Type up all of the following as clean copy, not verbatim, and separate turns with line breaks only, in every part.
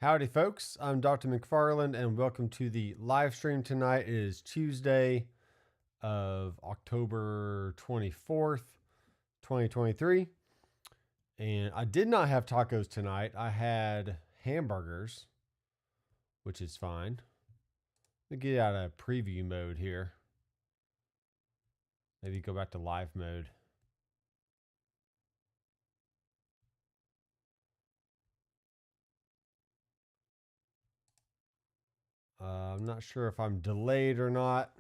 Howdy folks, I'm Doctor McFarland and welcome to the live stream tonight. It is Tuesday of October 24th, 2023. And I did not have tacos tonight. I had hamburgers, which is fine. Let me get out of preview mode here. Maybe go back to live mode. I'm not sure if I'm delayed or not.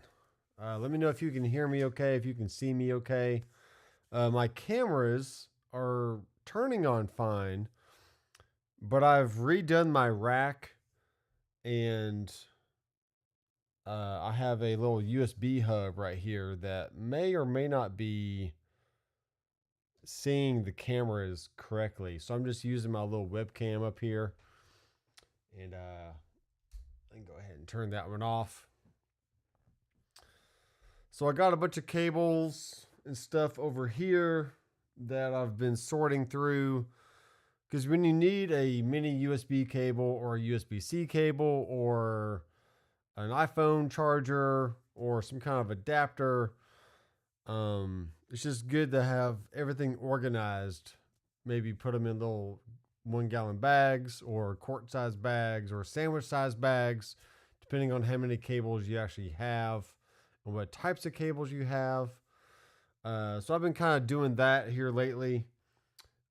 Let me know if you can hear me okay, if you can see me okay. My cameras are turning on fine, but I've redone my rack and I have a little USB hub right here that may or may not be seeing the cameras correctly. So I'm just using my little webcam up here, and I can go ahead and turn that one off. So I got a bunch of cables and stuff over here that I've been sorting through, because when you need a mini USB cable or a USB-C cable or an iPhone charger or some kind of adapter, it's just good to have everything organized. Maybe put them in little 1-gallon bags or quart-sized bags or sandwich-sized bags, depending on how many cables you actually have and what types of cables you have. So I've been kind of doing that here lately,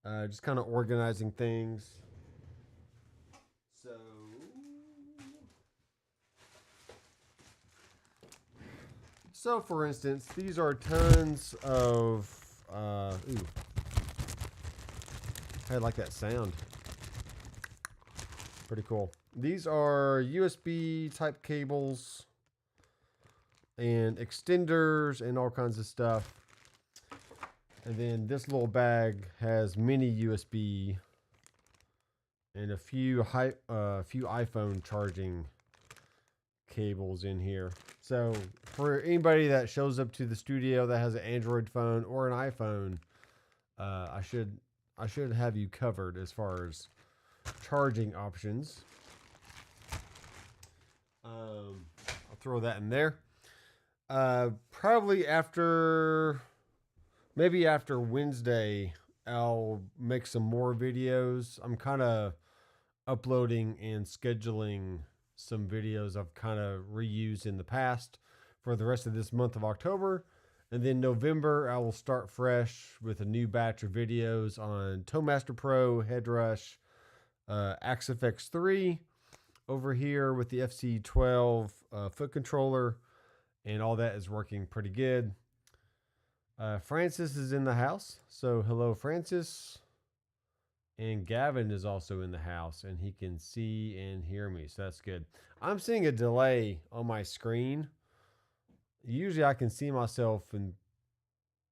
just kind of organizing things. So for instance, these are tons of, ooh, I like that sound. Pretty cool. These are USB type cables and extenders and all kinds of stuff. And then this little bag has mini USB and a few iPhone charging cables in here. So for anybody that shows up to the studio that has an Android phone or an iPhone, I should have you covered as far as charging options. I'll throw that in there. Probably maybe after Wednesday, I'll make some more videos. I'm kind of uploading and scheduling some videos I've kind of reused in the past for the rest of this month of October. And then November, I will start fresh with a new batch of videos on Towmaster Pro, Headrush, AxeFX 3 over here with the FC12 foot controller, and all that is working pretty good. Francis is in the house, so hello Francis. And Gavin is also in the house, and he can see and hear me, so that's good. I'm seeing a delay on my screen. Usually I can see myself in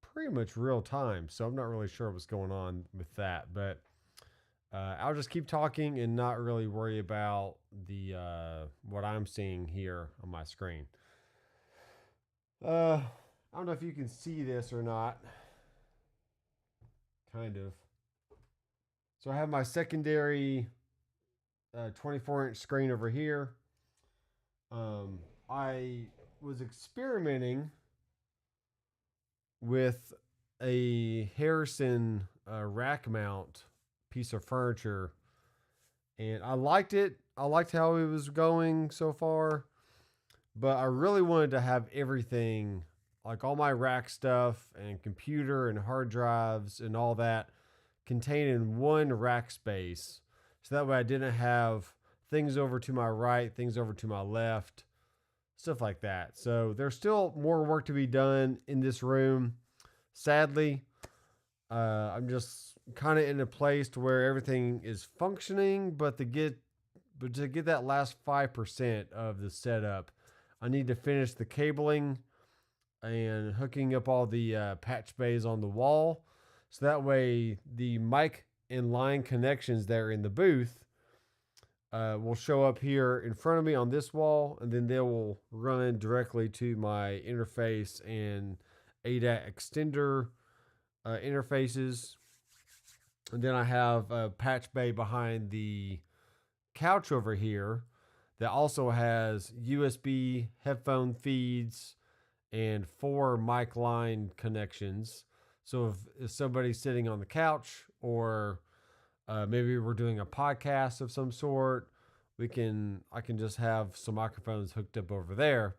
pretty much real time, so I'm not really sure what's going on with that. But I'll just keep talking and not really worry about the what I'm seeing here on my screen. I don't know if you can see this or not. Kind of. So I have my secondary 24-inch screen over here. I was experimenting with a Harrison rack mount piece of furniture, and I liked it. I liked how it was going so far, but I really wanted to have everything, like all my rack stuff and computer and hard drives and all that, contained in one rack space, so that way I didn't have things over to my right, things over to my left, stuff like that. So there's still more work to be done in this room. Sadly, I'm just kind of in a place to where everything is functioning, but to get that last 5% of the setup, I need to finish the cabling and hooking up all the patch bays on the wall. So that way the mic and line connections there in the booth will show up here in front of me on this wall, and then they will run directly to my interface and ADAT extender interfaces. And then I have a patch bay behind the couch over here that also has USB headphone feeds and 4 mic line connections. So if somebody's sitting on the couch, or maybe we're doing a podcast of some sort, I can just have some microphones hooked up over there,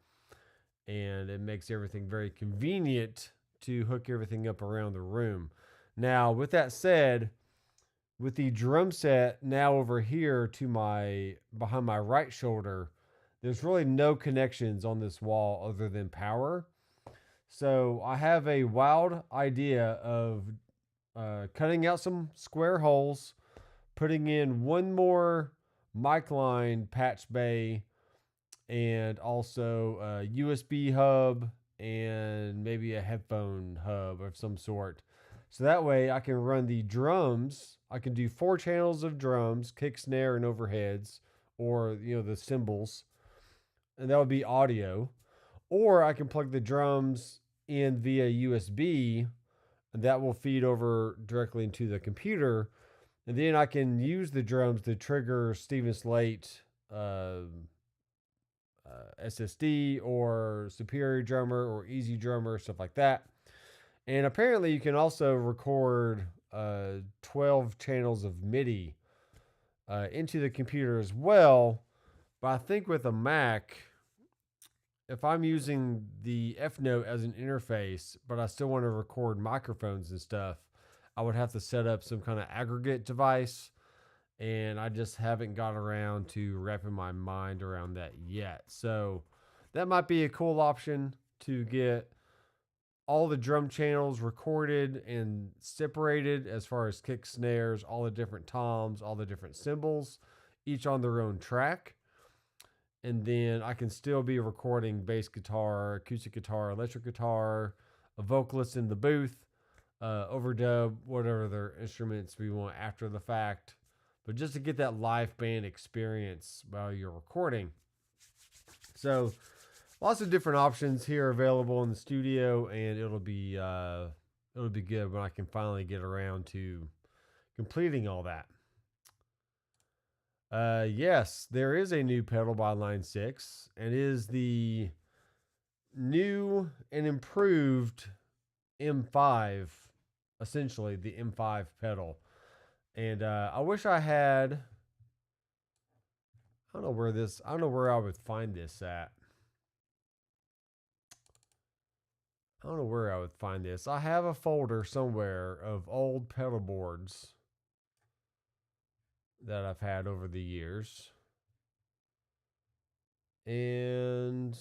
and it makes everything very convenient to hook everything up around the room. Now, with that said, with the drum set now over here to my behind my right shoulder, there's really no connections on this wall other than power. So I have a wild idea of cutting out some square holes, putting in one more mic line patch bay, and also a USB hub and maybe a headphone hub of some sort. So that way I can run the drums. I can do 4 channels of drums, kick, snare, and overheads, or the cymbals, and that would be audio. Or I can plug the drums in via USB, and that will feed over directly into the computer. And then I can use the drums to trigger Steven Slate SSD or Superior Drummer or Easy Drummer, stuff like that. And apparently you can also record 12 channels of MIDI into the computer as well. But I think with a Mac, if I'm using the F Note as an interface, but I still want to record microphones and stuff, I would have to set up some kind of aggregate device. And I just haven't got around to wrapping my mind around that yet. So that might be a cool option, to get all the drum channels recorded and separated as far as kick, snares, all the different toms, all the different cymbals, each on their own track. And then I can still be recording bass guitar, acoustic guitar, electric guitar, a vocalist in the booth, overdub, whatever their instruments we want after the fact. But just to get that live band experience while you're recording. So lots of different options here available in the studio, and it'll be good when I can finally get around to completing all that. Yes, there is a new pedal by Line 6, and it is the new and improved M5, essentially the M5 pedal. And I wish I had. I don't know where I would find this at. I don't know where I would find this. I have a folder somewhere of old pedal boards that I've had over the years. And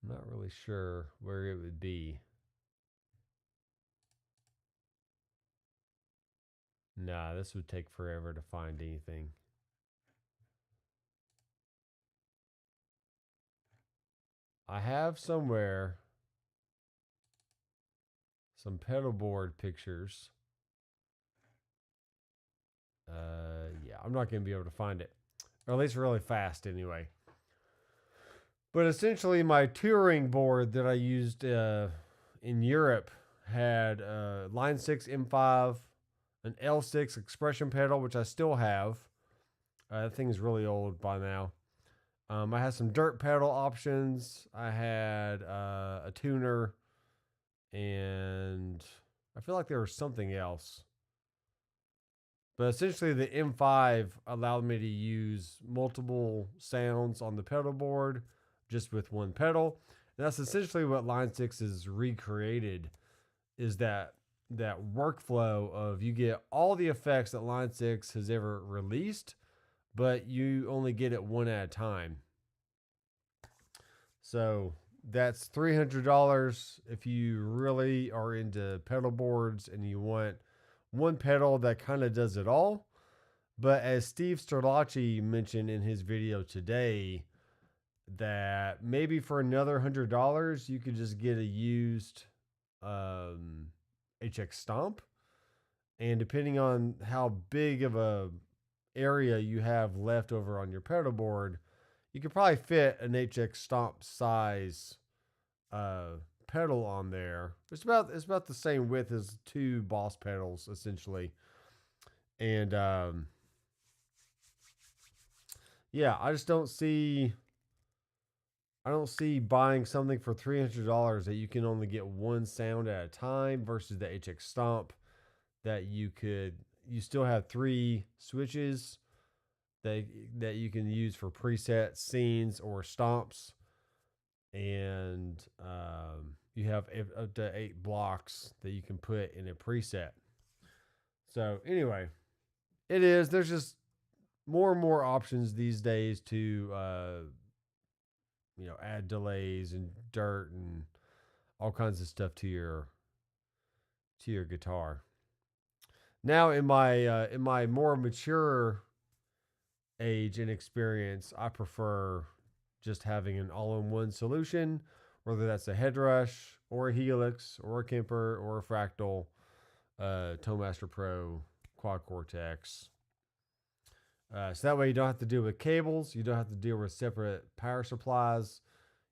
I'm not really sure where it would be. Nah, this would take forever to find anything. I have somewhere some pedal board pictures. Yeah, I'm not going to be able to find it. Or at least really fast anyway. But essentially my touring board that I used in Europe had Line 6 M5, an L6 expression pedal, which I still have. That thing is really old by now. I had some dirt pedal options. I had a tuner, and I feel like there was something else. But essentially, the M5 allowed me to use multiple sounds on the pedal board just with one pedal. And that's essentially what Line 6 is recreated, is that workflow of you get all the effects that Line 6 has ever released, but you only get it one at a time. So that's $300 if you really are into pedal boards and you want one pedal that kind of does it all. But as Steve Sterlacci mentioned in his video today, that maybe for another $100 you could just get a used HX Stomp, and depending on how big of a area you have left over on your pedal board, you could probably fit an HX Stomp size pedal on there. It's about the same width as 2 Boss pedals essentially, and yeah, I don't see buying something for $300 that you can only get one sound at a time versus the HX Stomp that you still have three switches that that you can use for presets, scenes, or stomps, and you have up to 8 blocks that you can put in a preset. So anyway, there's just more and more options these days to add delays and dirt and all kinds of stuff to your guitar. Now in my more mature age and experience, I prefer just having an all-in-one solution, whether that's a headrush or a helix or a Kemper or a fractal, Toemaster Pro, Quad Cortex. So that way you don't have to deal with cables, you don't have to deal with separate power supplies.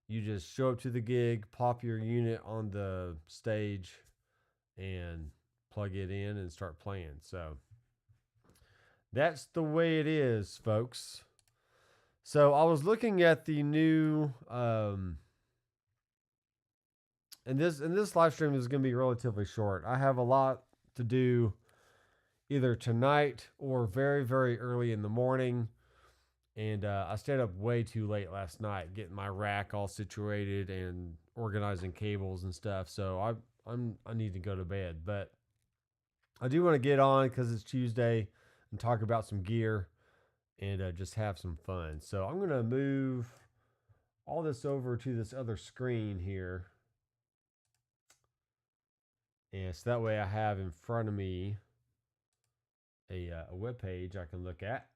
You just show up to the gig, pop your unit on the stage, and plug it in and start playing. So that's the way it is, folks. So I was looking at the new, and this live stream is going to be relatively short. I have a lot to do either tonight or very, very early in the morning. And I stayed up way too late last night getting my rack all situated and organizing cables and stuff. So I need to go to bed. But I do want to get on because it's Tuesday and talk about some gear and just have some fun. So I'm going to move all this over to this other screen here. And so that way I have in front of me a web page I can look at.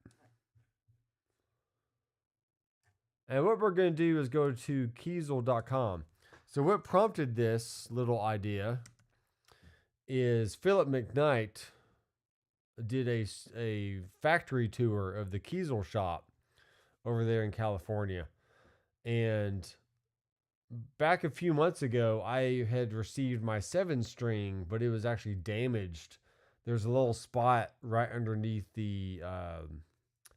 And what we're going to do is go to Kiesel.com. So what prompted this little idea is Philip McKnight did a factory tour of the Kiesel shop over there in California. And back a few months ago, I had received my 7-string, but it was actually damaged. There's a little spot right underneath the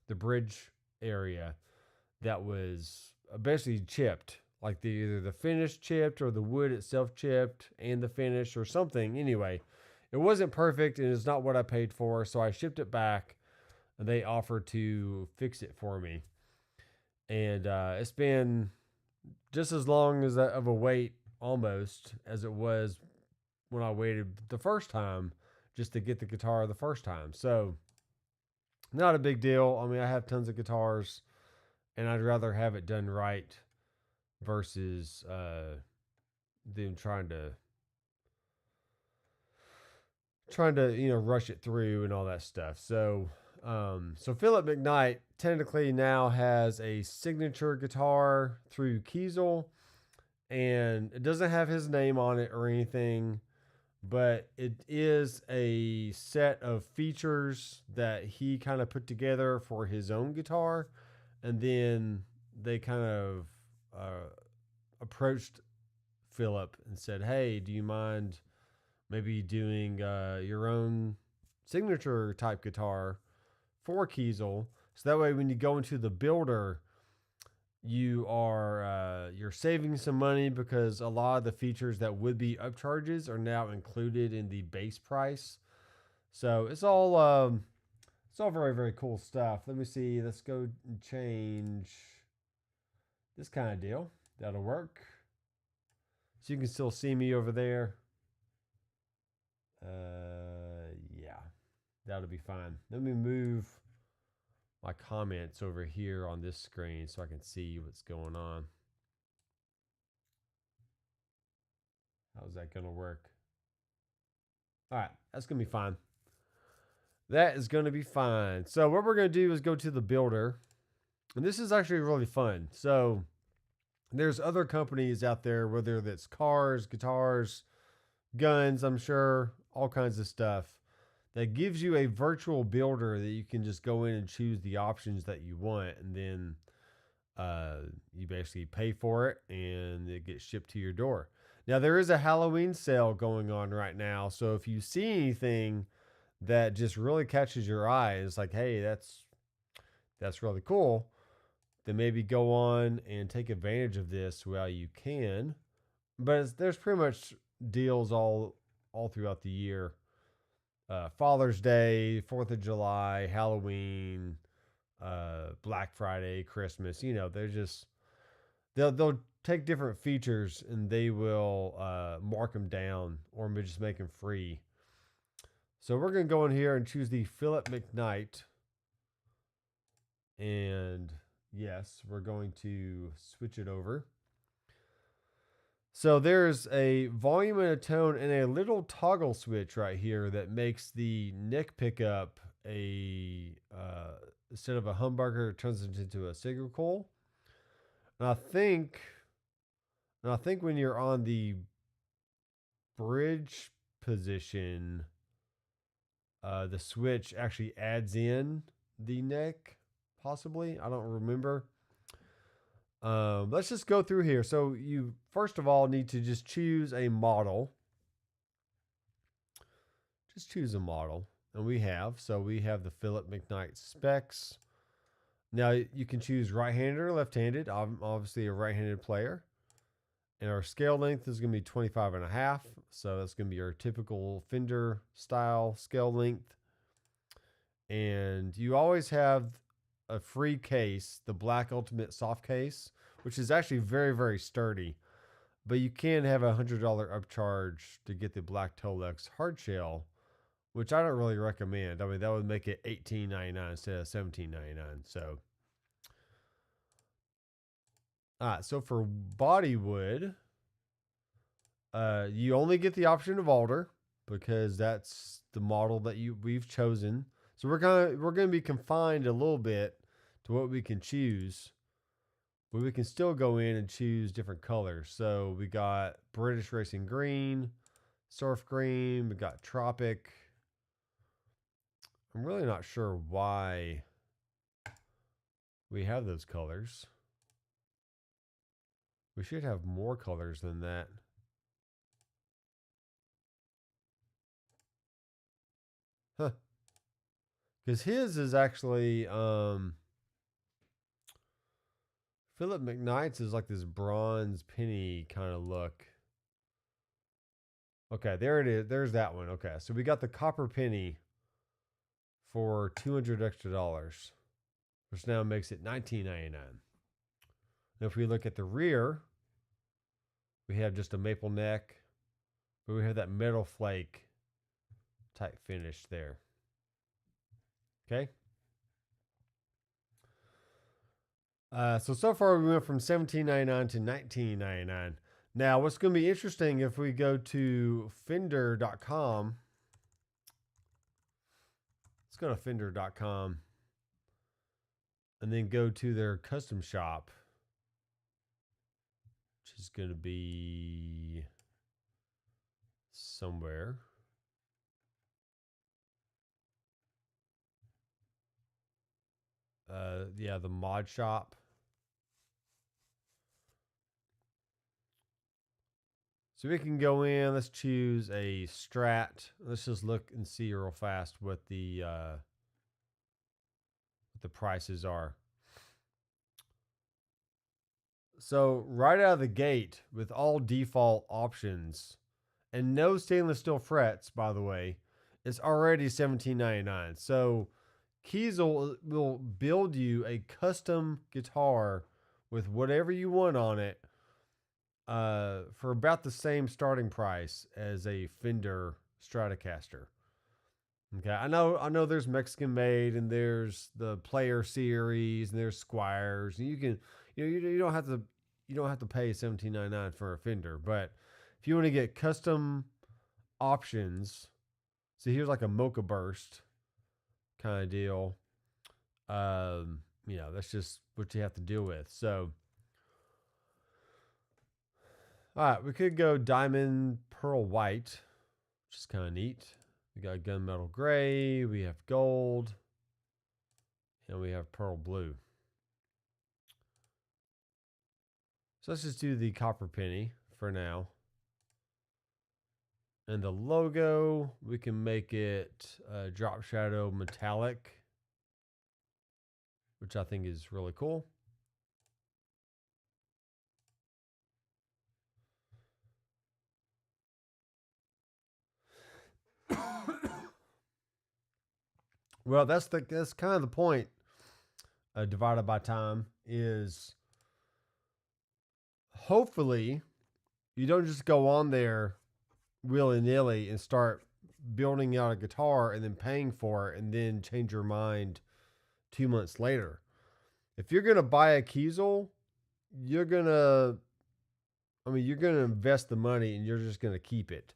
bridge area that was basically chipped, like either the finish chipped or the wood itself chipped and the finish or something. Anyway, it wasn't perfect and it's not what I paid for, so I shipped it back and they offered to fix it for me. And it's been just as long as of a wait almost as it was when I waited the first time just to get the guitar the first time. So not a big deal. I mean, I have tons of guitars and I'd rather have it done right versus them trying to rush it through and all that stuff. So Philip McKnight technically now has a signature guitar through Kiesel, and it doesn't have his name on it or anything, but it is a set of features that he kind of put together for his own guitar. And then they kind of approached Philip and said, hey, do you mind maybe doing your own signature type guitar for Kiesel? So that way when you go into the builder, you're saving some money because a lot of the features that would be upcharges are now included in the base price. So it's all very, very cool stuff. Let me see. Let's go and change this kind of deal. That'll work. So you can still see me over there. Yeah, that'll be fine. Let me move my comments over here on this screen so I can see what's going on. How's that going to work? All right, that's going to be fine. That is going to be fine. So what we're going to do is go to the builder. And this is actually really fun. So there's other companies out there, whether that's cars, guitars, guns, I'm sure, all kinds of stuff, that gives you a virtual builder that you can just go in and choose the options that you want. And then you basically pay for it and it gets shipped to your door. Now, there is a Halloween sale going on right now. So if you see anything that just really catches your eye, it's like, hey, that's really cool. then maybe go on and take advantage of this while you can. But there's pretty much deals all throughout the year. Father's Day, 4th of July, Halloween, Black Friday, Christmas. You know, they'll take different features and they will mark them down or just make them free. So we're going to go in here and choose the Philip McKnight. And yes, we're going to switch it over. So there's a volume and a tone and a little toggle switch right here that makes the neck pickup instead of a humbucker, it turns it into a single coil. And I think when you're on the bridge position, the switch actually adds in the neck, possibly. I don't remember. Let's just go through here. So you first of all need to just choose a model. Just choose a model. And we have the Philip McKnight specs. Now you can choose right-handed or left-handed. I'm obviously a right-handed player. And our scale length is going to be 25.5. So that's going to be your typical Fender style scale length. And you always have a free case, the Black Ultimate soft case, which is actually very, very sturdy. But you can have a $100 upcharge to get the Black Tolex hard shell, which I don't really recommend. I mean, that would make it $18.99 instead of $17.99. So, so for body wood, you only get the option of alder because that's the model that we've chosen. So we're gonna be confined a little bit to what we can choose, but we can still go in and choose different colors. So we got British Racing Green, Surf Green, we got Tropic. I'm really not sure why we have those colors. We should have more colors than that. Huh. Because his is actually Philip McKnight's is like this bronze penny kind of look. Okay, there it is. There's that one. Okay, so we got the copper penny for $200 extra, which now makes it $19.99. And if we look at the rear, we have just a maple neck, but we have that metal flake type finish there. Okay. So far we went from $17.99 to $19.99. Now, what's going to be interesting if we go to Fender.com. Let's go to Fender.com and then go to their custom shop, which is going to be somewhere. Yeah, the mod shop. So we can go in, let's choose a Strat. Let's just look and see real fast what the prices are. So right out of the gate with all default options and no stainless steel frets, by the way, it's already $17.99. So Kiesel will build you a custom guitar with whatever you want on it for about the same starting price as a Fender Stratocaster. Okay, I know there's Mexican made and there's the Player series and there's Squires and you don't have to pay $17.99 for a Fender, but if you want to get custom options, so here's like a Mocha Burst kind of deal. That's just what you have to deal with. So, all right, we could go Diamond Pearl White, which is kind of neat. We got Gunmetal Gray, we have Gold, and we have Pearl Blue. So let's just do the Copper Penny for now. And the logo, we can make it Drop Shadow Metallic, which I think is really cool. Well, that's kind of the point. Divided by time is hopefully you don't just go on there willy nilly and start building out a guitar and then paying for it and then change your mind 2 months later. If you're gonna buy a Kiesel, you're gonna you're gonna invest the money and you're just gonna keep it.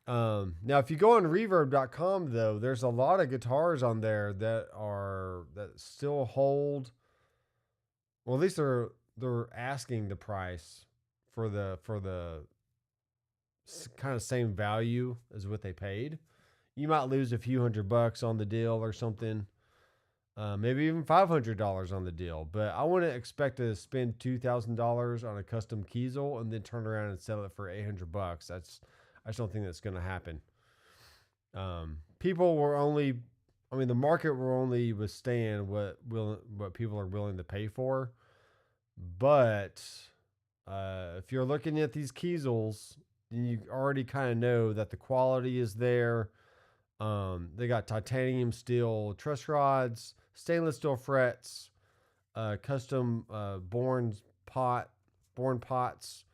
Now, if you go on reverb.com though, there's a lot of guitars on there that still hold. Well, at least they're asking the price for the kind of same value as what they paid. You might lose a few $100 on the deal or something. Maybe even $500 on the deal, but I wouldn't expect to spend $2,000 on a custom Kiesel and then turn around and sell it for $800. I just don't think that's going to happen. People were only, the market will only withstand what people are willing to pay for. But if you're looking at these Kiesels, then you already kind of know that the quality is there. They got titanium steel truss rods, stainless steel frets, custom born pots,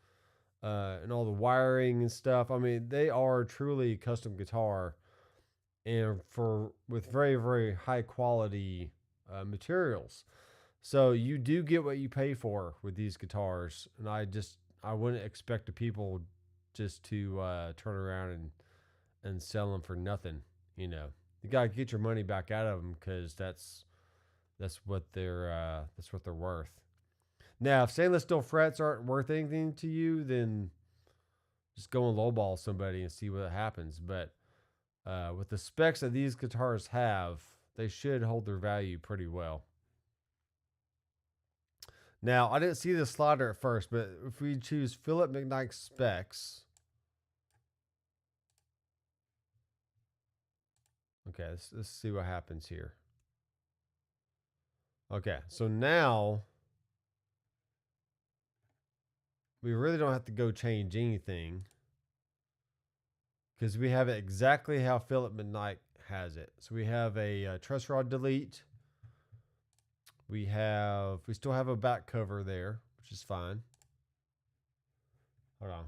and all the wiring and stuff. They are truly custom guitar, and with very, very high quality materials. So you do get what you pay for with these guitars, and I wouldn't expect the people just to turn around and sell them for nothing. You gotta get your money back out of them because that's what they're worth. Now, if stainless steel frets aren't worth anything to you, then just go and lowball somebody and see what happens. But with the specs that these guitars have, they should hold their value pretty well. Now, I didn't see the slider at first, but if we choose Philip McKnight specs, okay, let's see what happens here. Okay, so now we really don't have to go change anything because we have it exactly how Philip McKnight has it. So we have a truss rod delete. We still have a back cover there, which is fine. Hold on.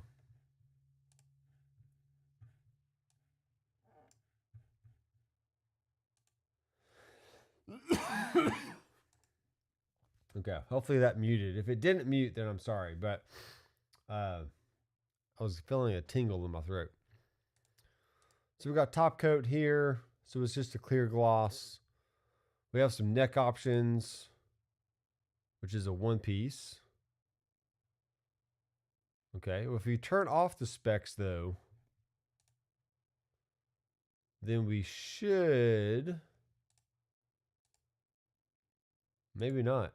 Okay, hopefully that muted. If it didn't mute, then I'm sorry, but I was feeling a tingle in my throat. So we got top coat here, so it's just a clear gloss. We have some neck options, which is a one piece. Okay, well, if you turn off the specs though, then we should, maybe not.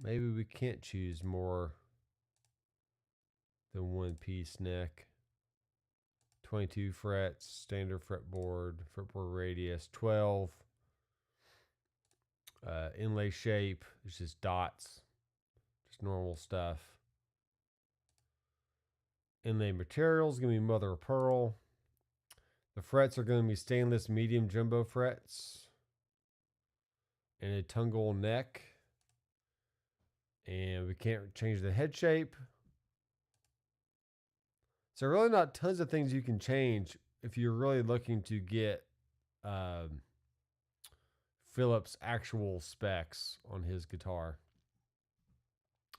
Maybe we can't choose more than one piece neck. 22 frets, standard fretboard radius, 12. Inlay shape, it's just dots, just normal stuff. Inlay materials gonna be mother of pearl. The frets are gonna be stainless medium jumbo frets and a tungle neck. And we can't change the head shape. So really not tons of things you can change if you're really looking to get Philip's actual specs on his guitar.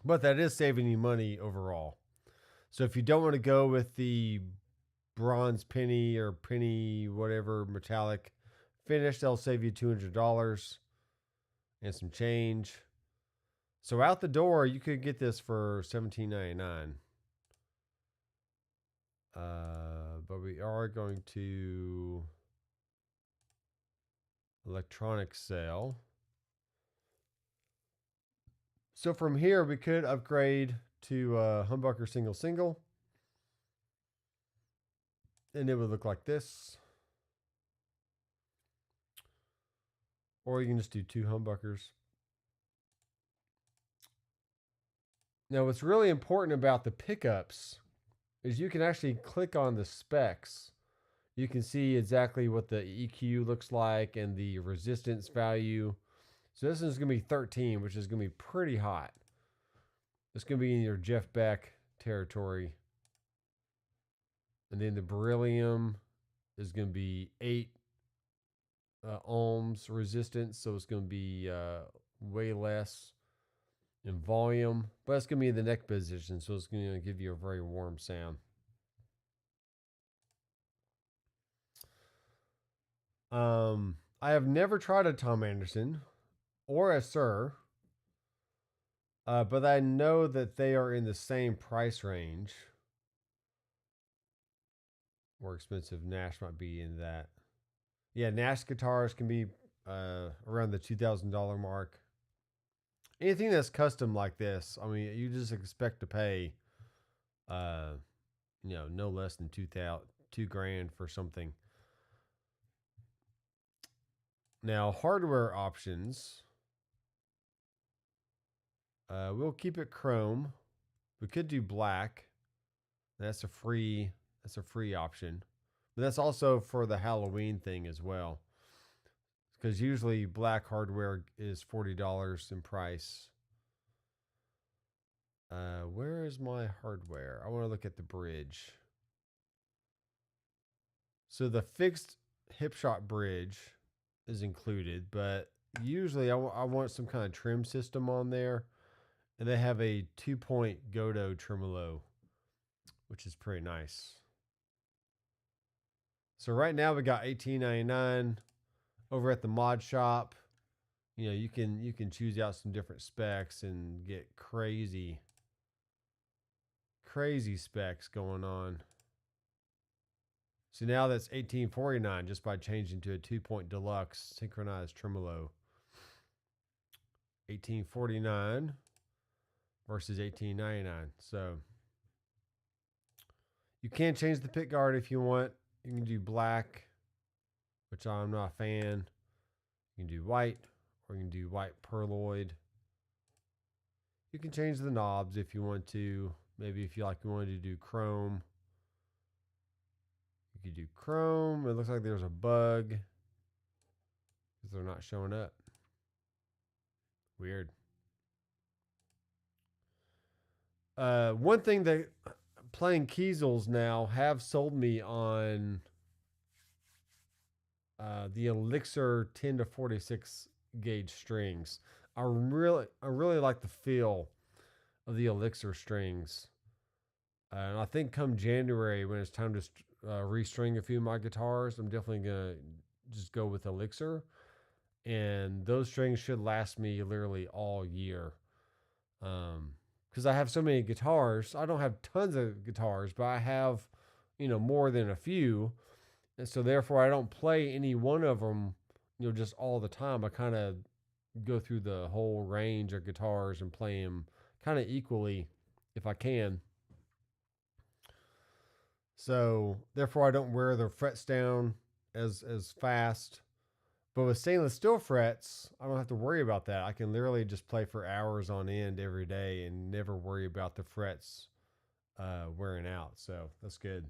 But that is saving you money overall. So if you don't want to go with the bronze penny or penny whatever metallic finish, they'll save you $200 and some change. So out the door, you could get this for $17.99. But we are going to electronic sale. So from here, we could upgrade to humbucker single, and it would look like this. Or you can just do 2 humbuckers. Now, what's really important about the pickups is you can actually click on the specs You can see exactly what the EQ looks like and the resistance value. So this is going to be 13, which is going to be pretty hot. It's going to be in your Jeff Beck territory. And then the beryllium is going to be 8 ohms resistance. So it's going to be way less in volume. But it's going to be in the neck position. So it's going to give you a very warm sound. I have never tried a Tom Anderson or a Sir, but I know that they are in the same price range. More expensive Nash might be in that. Yeah, Nash guitars can be around the $2,000 mark. Anything that's custom like this, I mean, you just expect to pay, no less than $2,000 for something. Now, hardware options. We'll keep it chrome. We could do black. That's a free option. But that's also for the Halloween thing as well. Because usually black hardware is $40 in price. Where is my hardware? I want to look at the bridge. So the fixed hip shot bridge is included, but usually I want some kind of trim system on there. And they have a 2-point Godo tremolo, which is pretty nice. So right now we got $18.99 over at the mod shop. You can choose out some different specs and get crazy specs going on. So now that's $18.49 just by changing to a 2-point deluxe synchronized tremolo. $18.49 versus $18.99. So you can change the pick guard if you want. You can do black, which I'm not a fan. You can do white, or you can do white perloid. You can change the knobs if you want to. Maybe if you wanted to do chrome. You could do chrome. It looks like there's a bug because they're not showing up. Weird. One thing that playing Kiesels now have sold me on the Elixir 10 to 46 gauge strings. I really like the feel of the Elixir strings. And I think come January, when it's time to restring a few of my guitars, I'm definitely going to just go with Elixir. And those strings should last me literally all year. Because I have so many guitars. I don't have tons of guitars, but I have, more than a few. And so therefore I don't play any one of them, just all the time. I kind of go through the whole range of guitars and play them kind of equally if I can. So therefore I don't wear the frets down as fast. But with stainless steel frets, I don't have to worry about that. I can literally just play for hours on end every day and never worry about the frets wearing out. So that's good.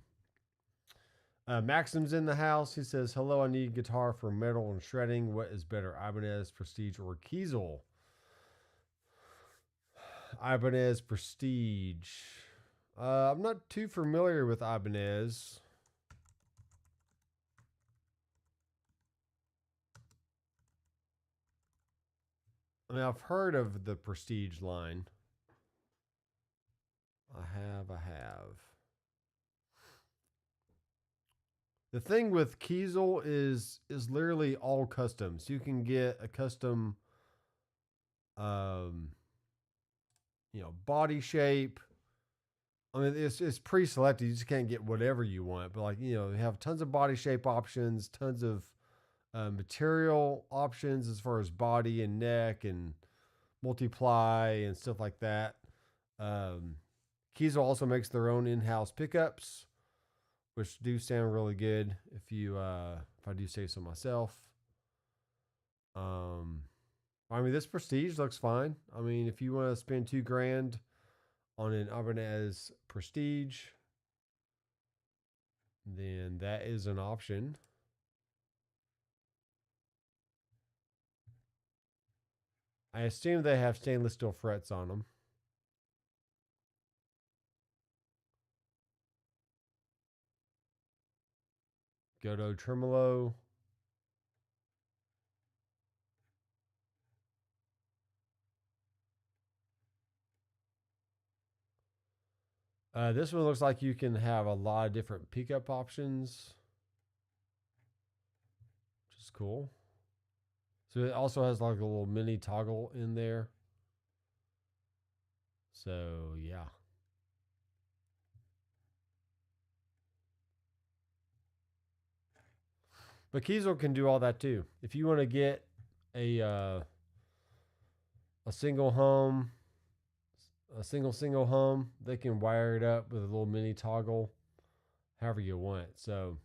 Maxim's in the house. He says, hello, I need guitar for metal and shredding. What is better, Ibanez, Prestige, or Kiesel? Ibanez Prestige. I'm not too familiar with Ibanez. I mean, I've heard of the Prestige line. I have. The thing with Kiesel is literally all custom. So you can get a custom, body shape. I mean, it's pre-selected. You just can't get whatever you want. But they have tons of body shape options, tons of material options as far as body and neck and multiply and stuff like that. Kiesel also makes their own in-house pickups, which do sound really good if I do say so myself. I mean, this Prestige looks fine. I mean, if you want to spend $2,000 on an Ibanez Prestige, then that is an option. I assume they have stainless steel frets on them. Go to tremolo. This one looks like you can have a lot of different pickup options, which is cool. So it also has like a little mini toggle in there. So yeah. But Kiesel can do all that too. If you want to get a single hum, a single hum, they can wire it up with a little mini toggle, however you want. So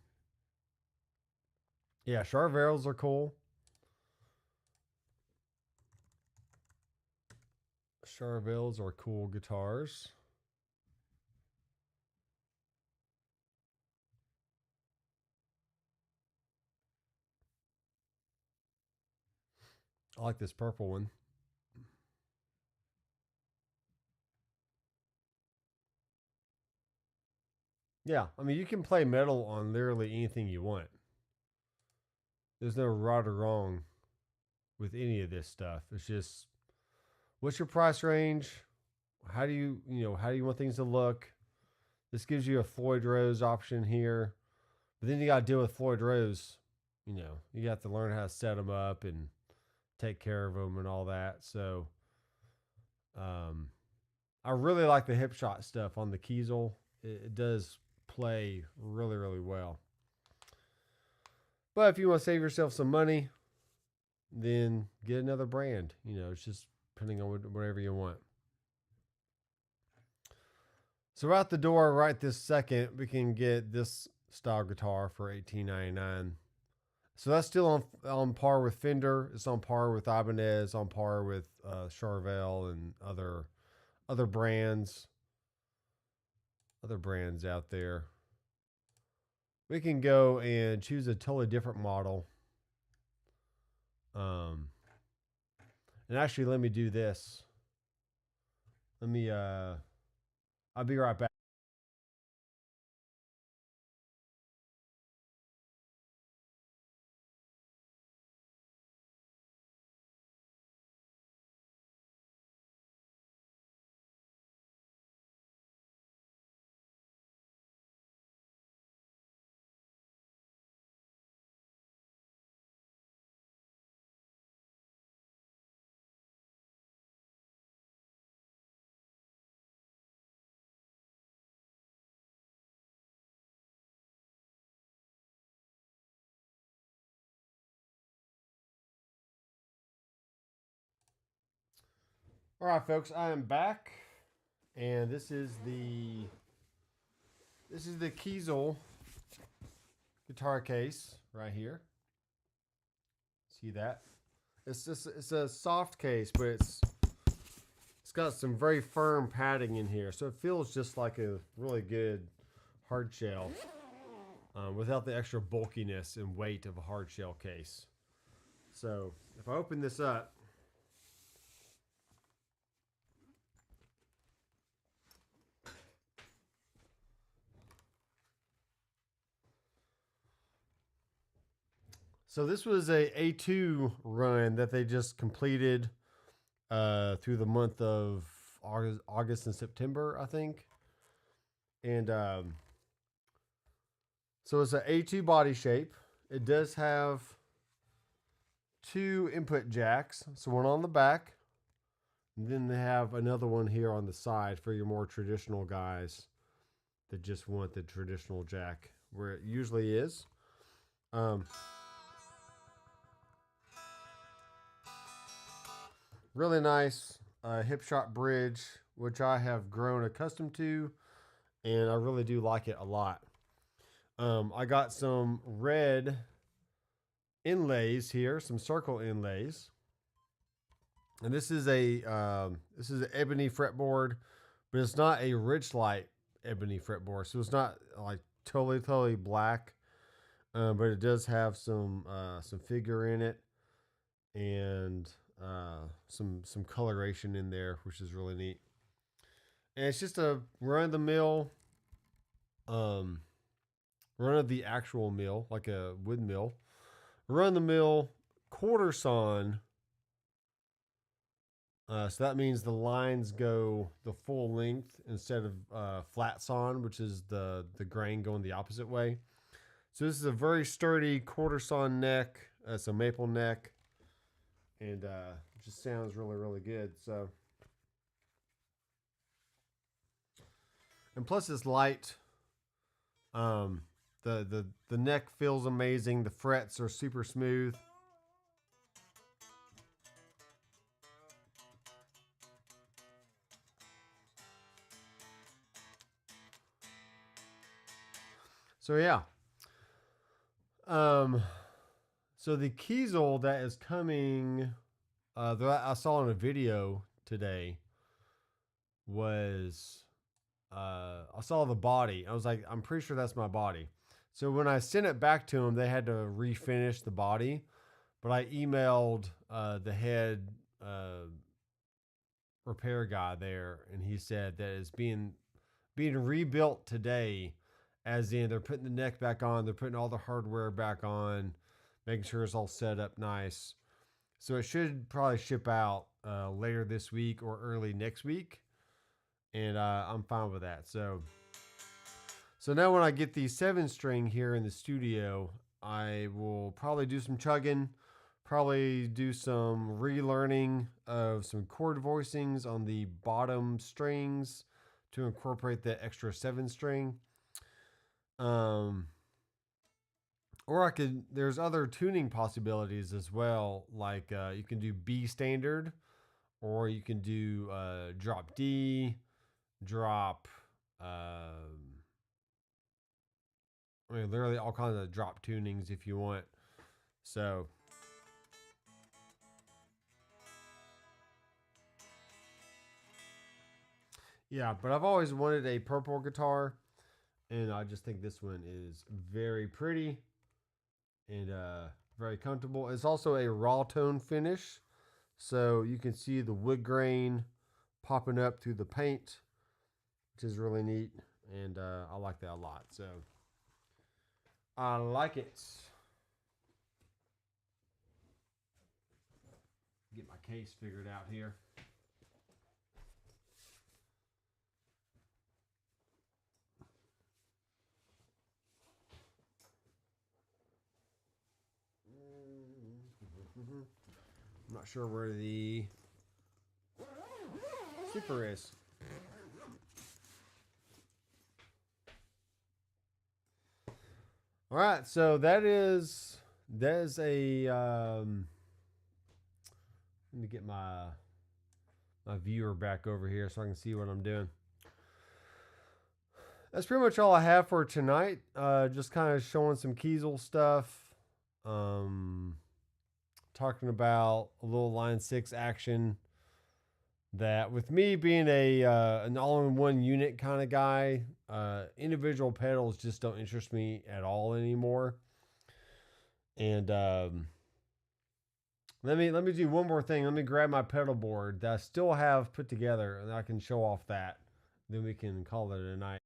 yeah, Charvels are cool. Charvels are cool guitars. I like this purple one. Yeah, I mean, you can play metal on literally anything you want. There's no right or wrong with any of this stuff. It's just, what's your price range? How do you want things to look? This gives you a Floyd Rose option here. But then you got to deal with Floyd Rose. You got to learn how to set them up and take care of them and all that. So, I really like the hip shot stuff on the Kiesel. It does play really, really well. But if you want to save yourself some money, then get another brand. It's just depending on whatever you want. So out the door right this second, we can get this style guitar for $18.99. So that's still on par with Fender. It's on par with Ibanez, on par with Charvel and other brands. Other brands out there. We can go and choose a totally different model. And actually, let me do this. I'll be right back. All right, folks, I am back, and this is the Kiesel guitar case right here. See that? It's a soft case, but it's got some very firm padding in here, so it feels just like a really good hard shell, without the extra bulkiness and weight of a hard shell case. So if I open this up, so this was a A2 run that they just completed through the month of August and September, I think. And so it's an A2 body shape. It does have 2 input jacks. So one on the back, and then they have another one here on the side for your more traditional guys that just want the traditional jack where it usually is. Really nice hip shot bridge, which I have grown accustomed to, and I really do like it a lot. I got some red inlays here, some circle inlays, and this is an ebony fretboard, but it's not a Richlight ebony fretboard, so it's not like totally black, but it does have some figure in it and some coloration in there, which is really neat. And it's just a run of the mill, um, run of the actual mill, like a wood mill, run of the mill quarter sawn. So that means the lines go the full length instead of flat sawn, which is the grain going the opposite way. So this is a very sturdy quarter sawn neck. It's a maple neck, and it just sounds really good. So, and plus it's light. The neck feels amazing. The frets are super smooth. So yeah. So the Kiesel that is coming, that I saw in a video today was, I saw the body. I was like, I'm pretty sure that's my body. So when I sent it back to them, they had to refinish the body. But I emailed the head repair guy there, and he said that it's being rebuilt today, as in they're putting the neck back on, they're putting all the hardware back on, making sure it's all set up nice. So it should probably ship out later this week or early next week, and I'm fine with that. So now when I get the 7-string here in the studio, I will probably do some chugging, probably do some relearning of some chord voicings on the bottom strings to incorporate the extra 7-string. Or there's other tuning possibilities as well. Like you can do B standard, or you can do drop D, drop, literally all kinds of drop tunings if you want. So, yeah, but I've always wanted a purple guitar, and I just think this one is very pretty and very comfortable. It's also a raw tone finish, so you can see the wood grain popping up through the paint, which is really neat, and I like that a lot. So I like it. Get my case figured out here. I'm not sure where the zipper is. All right, so that is a let me get my viewer back over here so I can see what I'm doing. That's pretty much all I have for tonight. Just kind of showing some Kiesel stuff. Talking about a little Line 6 action. That with me being an all-in-one unit kind of guy, individual pedals just don't interest me at all anymore. And let me do one more thing. Let me grab my pedal board that I still have put together, and I can show off that. Then we can call it a night.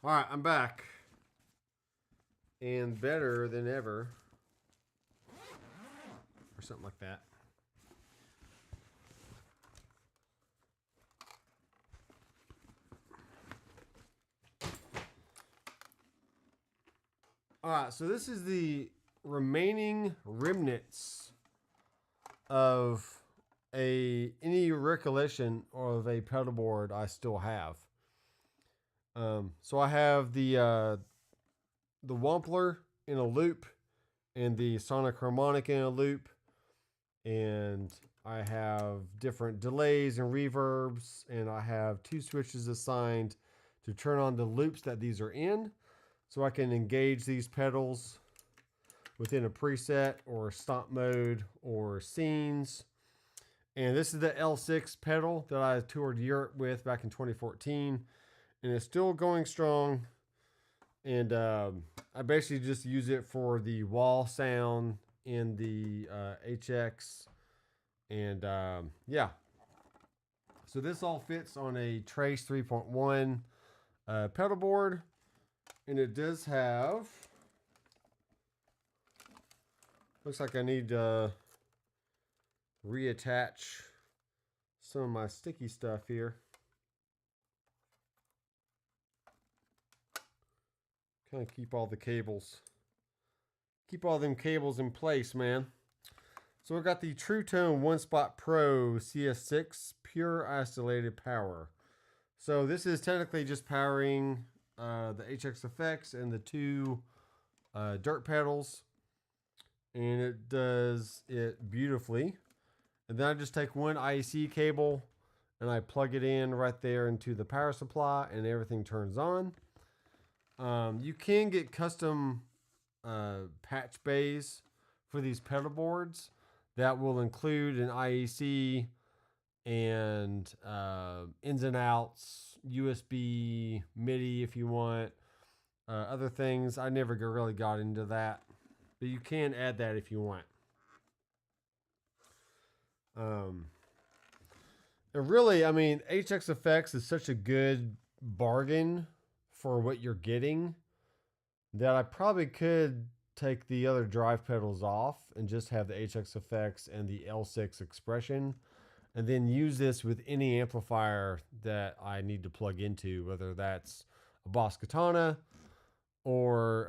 All right, I'm back. And better than ever. Or something like that. All right, so this is the remaining remnants of any recollection of a pedal board I still have. So I have the Wampler in a loop and the Sonic Harmonic in a loop. and I have different delays and reverbs, and I have 2 switches assigned to turn on the loops that these are in, so I can engage these pedals within a preset or stomp mode or scenes. And this is the L6 pedal that I toured Europe with back in 2014, and it's still going strong. And I basically just use it for the wall sound in the HX. And yeah, so this all fits on a Trace 3.1 pedal board, and it does have, looks like I need to reattach some of my sticky stuff here. Kind of keep all them cables in place, man. So we got the True Tone One Spot Pro CS6 Pure Isolated Power. So this is technically just powering the HX effects and the 2 dirt pedals, and it does it beautifully. And then I just take one IEC cable and I plug it in right there into the power supply, and everything turns on. You can get custom patch bays for these pedal boards that will include an IEC and ins and outs, USB, MIDI if you want, other things. I never really got into that, but you can add that if you want. And really, I mean, HX Effects is such a good bargain for what you're getting that I probably could take the other drive pedals off and just have the HX Effects and the L6 expression, and then use this with any amplifier that I need to plug into, whether that's a Boss Katana or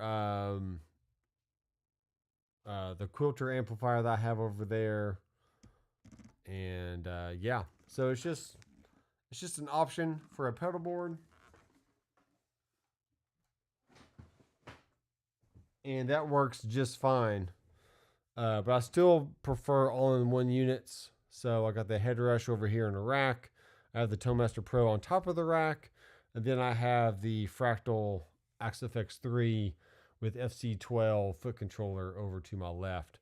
the Quilter amplifier that I have over there. And yeah, so it's just an option for a pedal board. And that works just fine. But I still prefer all-in-one units. So I got the head rush over here in a rack. I have the ToneMaster Pro on top of the rack. And then I have the Fractal AxFX 3 with FC12 foot controller over to my left.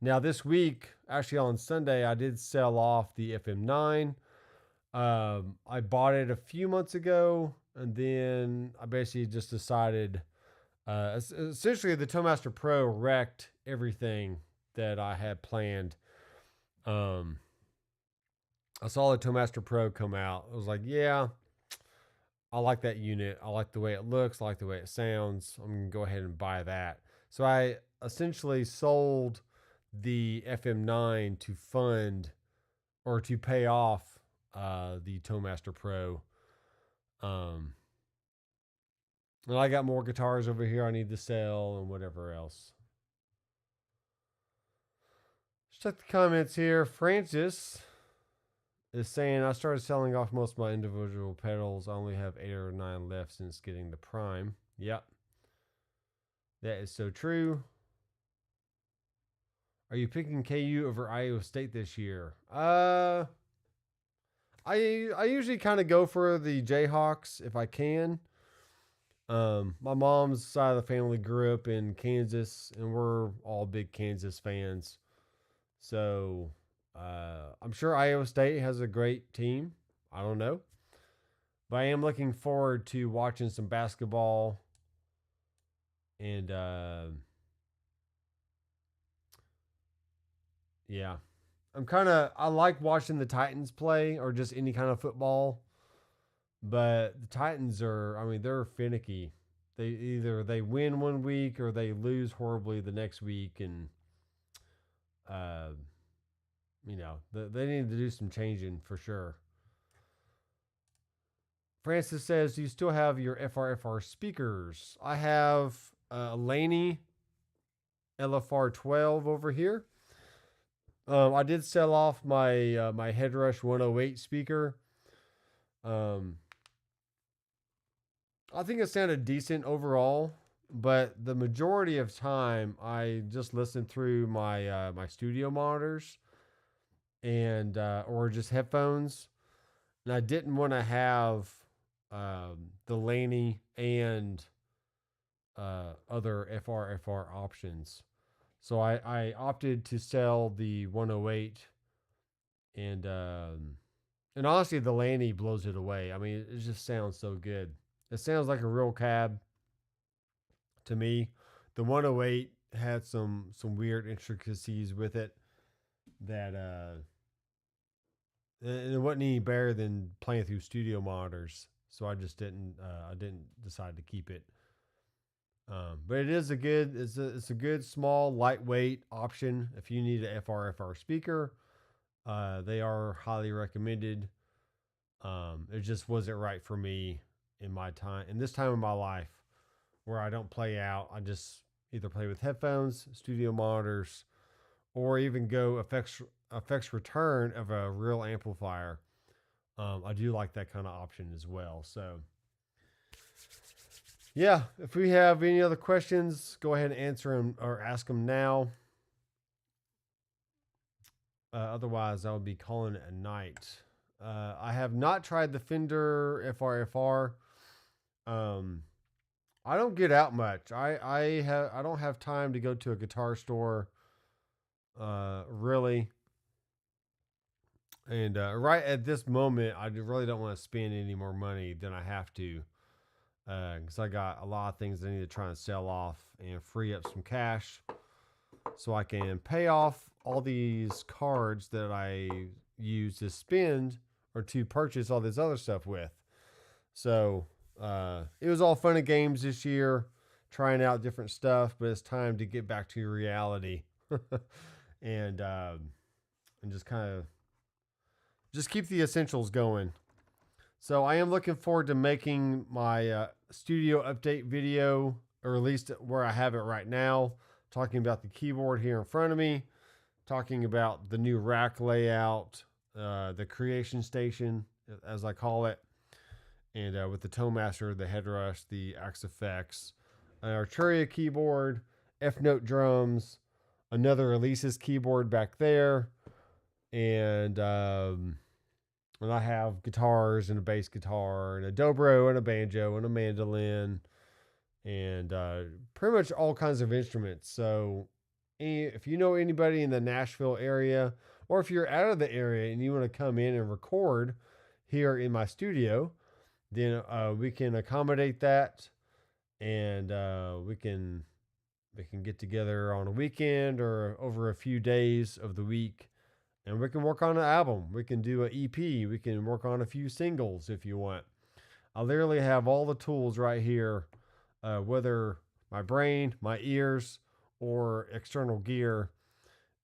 Now this week, actually on Sunday, I did sell off the FM9. I bought it a few months ago, and then I basically just decided, essentially the ToneMaster Pro wrecked everything that I had planned. I saw the ToneMaster Pro come out. I was like, yeah, I like that unit. I like the way it looks. I like the way it sounds. I'm going to go ahead and buy that. So I essentially sold the FM9 to fund or to pay off the ToneMaster Pro. And I got more guitars over here I need to sell and whatever else. Let's check the comments here. Francis is saying, I started selling off most of my individual pedals. I only have 8 or 9 left since getting the Prime. Yep. That is so true. Are you picking KU over Iowa State this year? I usually kind of go for the Jayhawks if I can. My mom's side of the family grew up in Kansas, and we're all big Kansas fans. So I'm sure Iowa State has a great team. I don't know. But I am looking forward to watching some basketball. And yeah. I like watching the Titans play or just any kind of football. But the Titans they're finicky. They win one week or they lose horribly the next week. And, they need to do some changing for sure. Francis says, do you still have your FRFR speakers? I have a Laney LFR 12 over here. I did sell off my my Headrush 108 speaker. I think it sounded decent overall, but the majority of time I just listened through my my studio monitors and or just headphones. And I didn't want to have the Laney and other FR options. So I opted to sell the 108, and honestly, the Laney blows it away. I mean, it just sounds so good. It sounds like a real cab to me. The 108 had some weird intricacies with it that and it wasn't any better than playing through studio monitors. So I didn't decide to keep it. But it is it's a good small lightweight option if you need a FR speaker. They are highly recommended. It just wasn't right for me in this time of my life where I don't play out. I just either play with headphones, studio monitors, or even go effects return of a real amplifier. I do like that kind of option as well. So yeah, if we have any other questions, go ahead and answer them or ask them now. Otherwise, I will be calling it a night. I have not tried the Fender FR. I don't get out much. I don't have time to go to a guitar store. Really. And right at this moment, I really don't want to spend any more money than I have to, because I got a lot of things I need to try and sell off and free up some cash so I can pay off all these cards that I use to spend or to purchase all this other stuff with. So it was all fun and games this year, trying out different stuff, but it's time to get back to reality and just kind of just keep the essentials going. So I am looking forward to making my studio update video, or at least where I have it right now, talking about the keyboard here in front of me, talking about the new rack layout, the creation station, as I call it, and with the Toemaster, the headrush, the Axe Effects, an Arturia keyboard, F-Note drums, another Elise's keyboard back there, and I have guitars and a bass guitar and a dobro and a banjo and a mandolin and pretty much all kinds of instruments. So if you know anybody in the Nashville area, or if you're out of the area and you want to come in and record here in my studio, then we can accommodate that, and we can get together on a weekend or over a few days of the week, and we can work on an album. We can do an EP. We can work on a few singles if you want. I literally have all the tools right here, whether my brain, my ears, or external gear,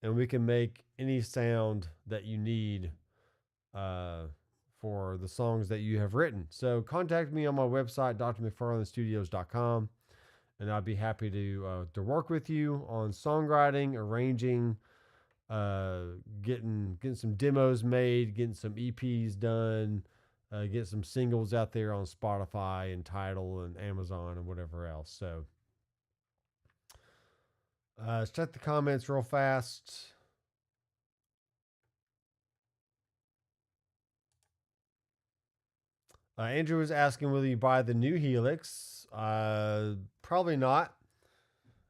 and we can make any sound that you need for the songs that you have written. So contact me on my website, drmcfarlandstudios.com, and I'd be happy to work with you on songwriting, arranging, getting some demos made, getting some EPs done, get some singles out there on Spotify and Tidal and Amazon and whatever else. So let's check the comments real fast. Andrew was asking, will you buy the new Helix? Probably not.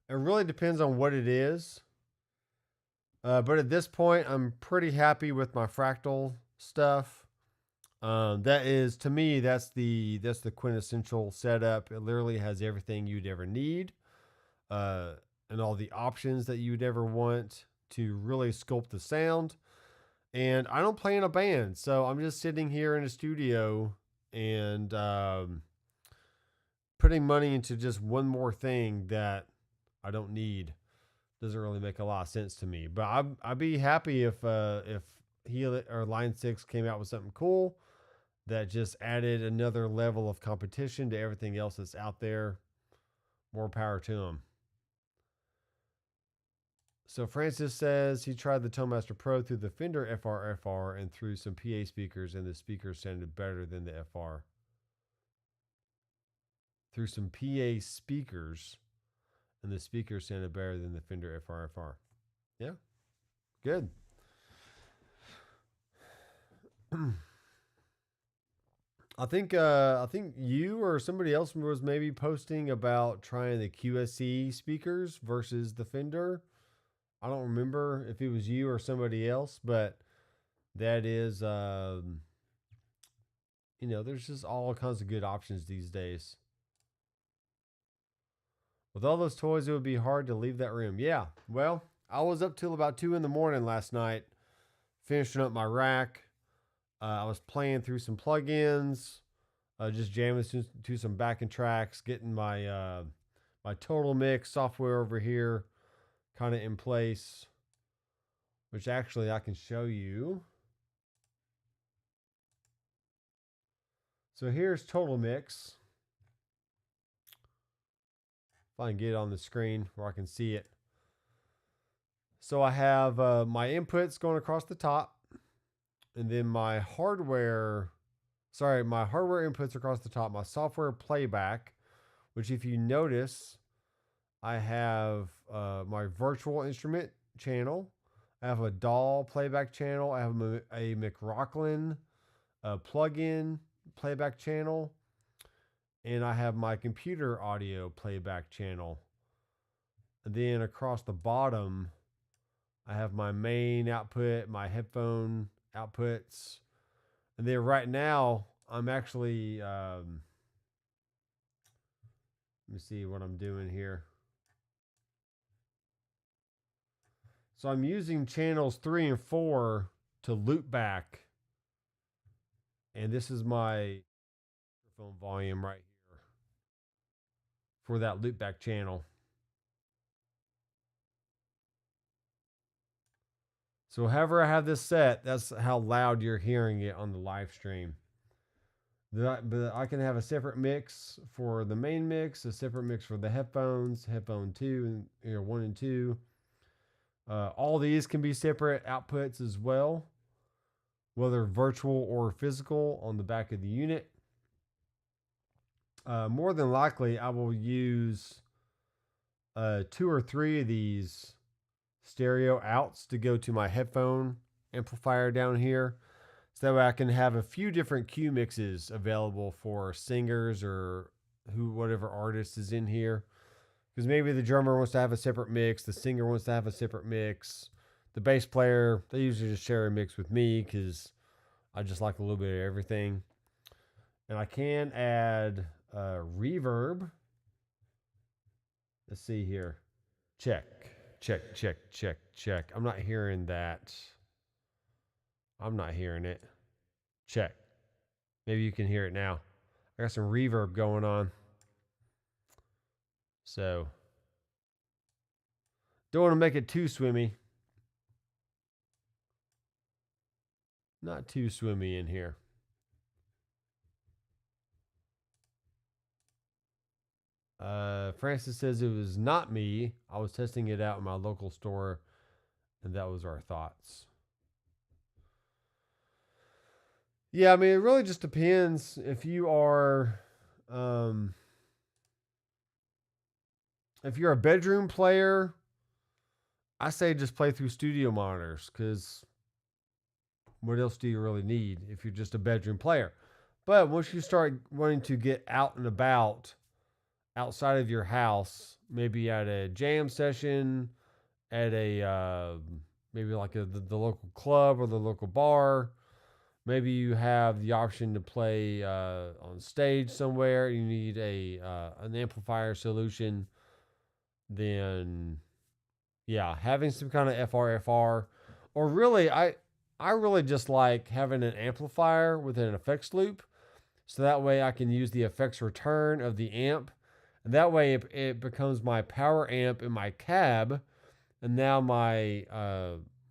It really depends on what it is. But at this point, I'm pretty happy with my fractal stuff. That is, to me, that's the quintessential setup. It literally has everything you'd ever need, and all the options that you'd ever want to really sculpt the sound. And I don't play in a band, so I'm just sitting here in a studio and putting money into just one more thing that I don't need. Doesn't really make a lot of sense to me. But I'd be happy if Helix or Line 6 came out with something cool that just added another level of competition to everything else that's out there. More power to them. So Francis says he tried the Toemaster Pro through the Fender FR and through some PA speakers, and the speakers sounded better than the FR. Through some PA speakers, and the speakers sounded better than the Fender FR. Yeah, good. I think you or somebody else was maybe posting about trying the QSC speakers versus the Fender. I don't remember if it was you or somebody else, but that is there's just all kinds of good options these days. With all those toys, it would be hard to leave that room. Yeah, well, I was up till about 2 in the morning last night, finishing up my rack. I was playing through some plugins, just jamming to some backing tracks, getting my Total Mix software over here kind of in place, which actually I can show you. So here's Total Mix. If I can get it on the screen where I can see it. So I have my inputs going across the top, and then my hardware inputs across the top, my software playback, which if you notice, I have my virtual instrument channel. I have a DAW playback channel. I have a McFarland plug-in playback channel. And I have my computer audio playback channel. And then across the bottom, I have my main output, my headphone outputs. And then right now, I'm actually, let me see what I'm doing here. So I'm using channels 3 and 4 to loop back. And this is my microphone volume right here for that loop back channel. So however I have this set, that's how loud you're hearing it on the live stream. But I can have a separate mix for the main mix, a separate mix for the headphones, headphone 2 and 1 and 2. All these can be separate outputs as well, whether virtual or physical on the back of the unit. More than likely, I will use 2 or 3 of these stereo outs to go to my headphone amplifier down here. So that way I can have a few different cue mixes available for singers or whatever artist is in here. Because maybe the drummer wants to have a separate mix, the singer wants to have a separate mix, the bass player, they usually just share a mix with me because I just like a little bit of everything. And I can add reverb. Let's see here. Check. I'm not hearing that. I'm not hearing it. Check. Maybe you can hear it now. I got some reverb going on. So, don't want to make it too swimmy. Not too swimmy in here. Francis says it was not me. I was testing it out in my local store, and that was our thoughts. Yeah, I mean, it really just depends if you are, if you're a bedroom player, I say just play through studio monitors because what else do you really need if you're just a bedroom player? But once you start wanting to get out and about outside of your house, maybe at a jam session, at a maybe like the local club or the local bar, maybe you have the option to play on stage somewhere. You need an amplifier solution. Then, yeah, having some kind of FRFR, or really, I really just like having an amplifier with an effects loop, so that way I can use the effects return of the amp, and that way it becomes my power amp in my cab, and now my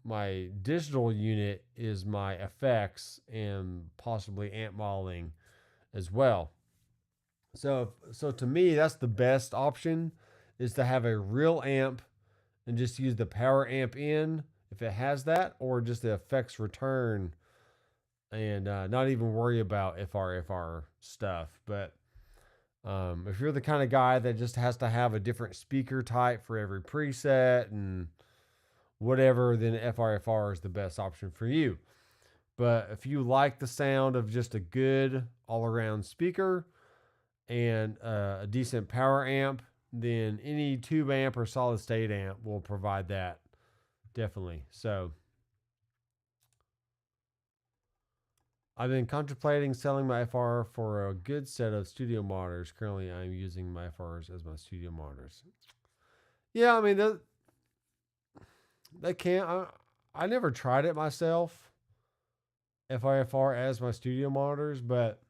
my digital unit is my effects and possibly amp modeling as well. So to me, that's the best option, is to have a real amp and just use the power amp in if it has that, or just the effects return and not even worry about FRFR stuff. But if you're the kind of guy that just has to have a different speaker type for every preset and whatever, then FRFR is the best option for you. But if you like the sound of just a good all-around speaker and a decent power amp, then any tube amp or solid state amp will provide that. Definitely. So I've been contemplating selling my FR for a good set of studio monitors. Currently, I'm using my FRs as my studio monitors. Yeah, I mean, they can't. I never tried it myself, FR as my studio monitors, but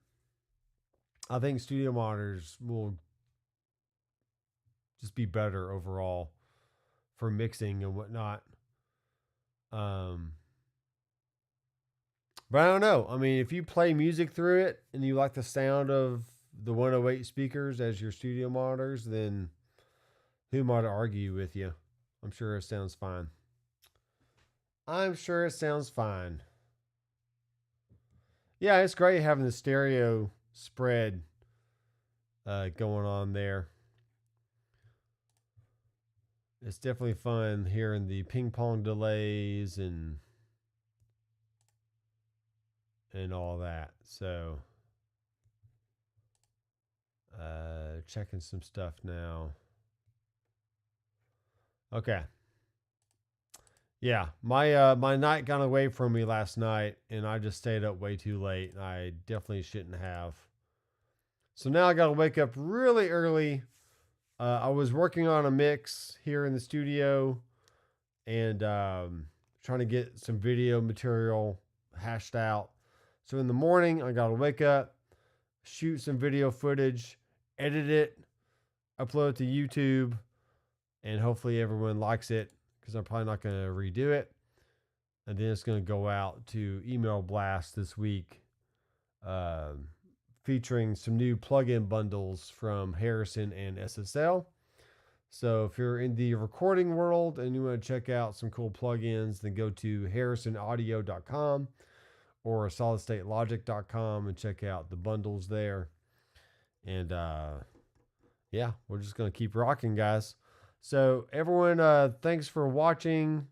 I think studio monitors will just be better overall for mixing and whatnot. But I don't know. I mean, if you play music through it and you like the sound of the 108 speakers as your studio monitors, then who am I to argue with you? I'm sure it sounds fine. Yeah, it's great having the stereo spread going on there. It's definitely fun hearing the ping pong delays and all that. So checking some stuff now. Okay. Yeah, my night got away from me last night, and I just stayed up way too late. I definitely shouldn't have. So now I got to wake up really early. I was working on a mix here in the studio, and trying to get some video material hashed out. So in the morning, I got to wake up, shoot some video footage, edit it, upload it to YouTube, and hopefully everyone likes it, because I'm probably not going to redo it. And then it's going to go out to email blast this week, featuring some new plugin bundles from Harrison and SSL. So if you're in the recording world and you want to check out some cool plugins, then go to harrisonaudio.com or solidstatelogic.com and check out the bundles there. And yeah, we're just going to keep rocking, guys. So everyone, thanks for watching.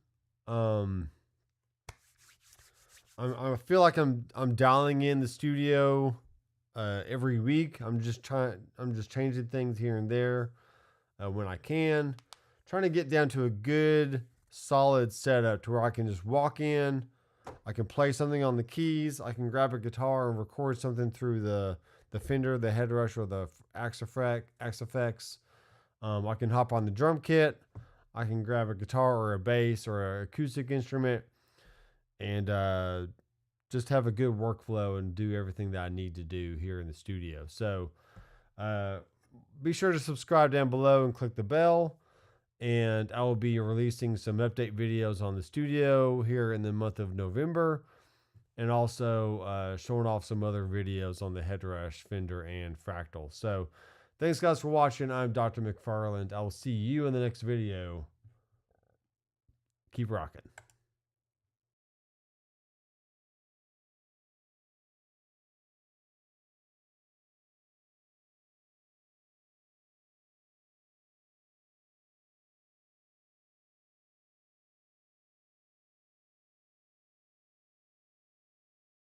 I feel like I'm dialing in the studio every week. I'm just changing things here and there when I can. Trying to get down to a good, solid setup to where I can just walk in. I can play something on the keys. I can grab a guitar and record something through the Fender, the Headrush, or the Axe-Fx. I can hop on the drum kit. I can grab a guitar or a bass or an acoustic instrument and just have a good workflow and do everything that I need to do here in the studio. So be sure to subscribe down below and click the bell. And I will be releasing some update videos on the studio here in the month of November. And also showing off some other videos on the Headrush, Fender, and Fractal. So thanks, guys, for watching. I'm Dr. McFarland. I will see you in the next video. Keep rocking.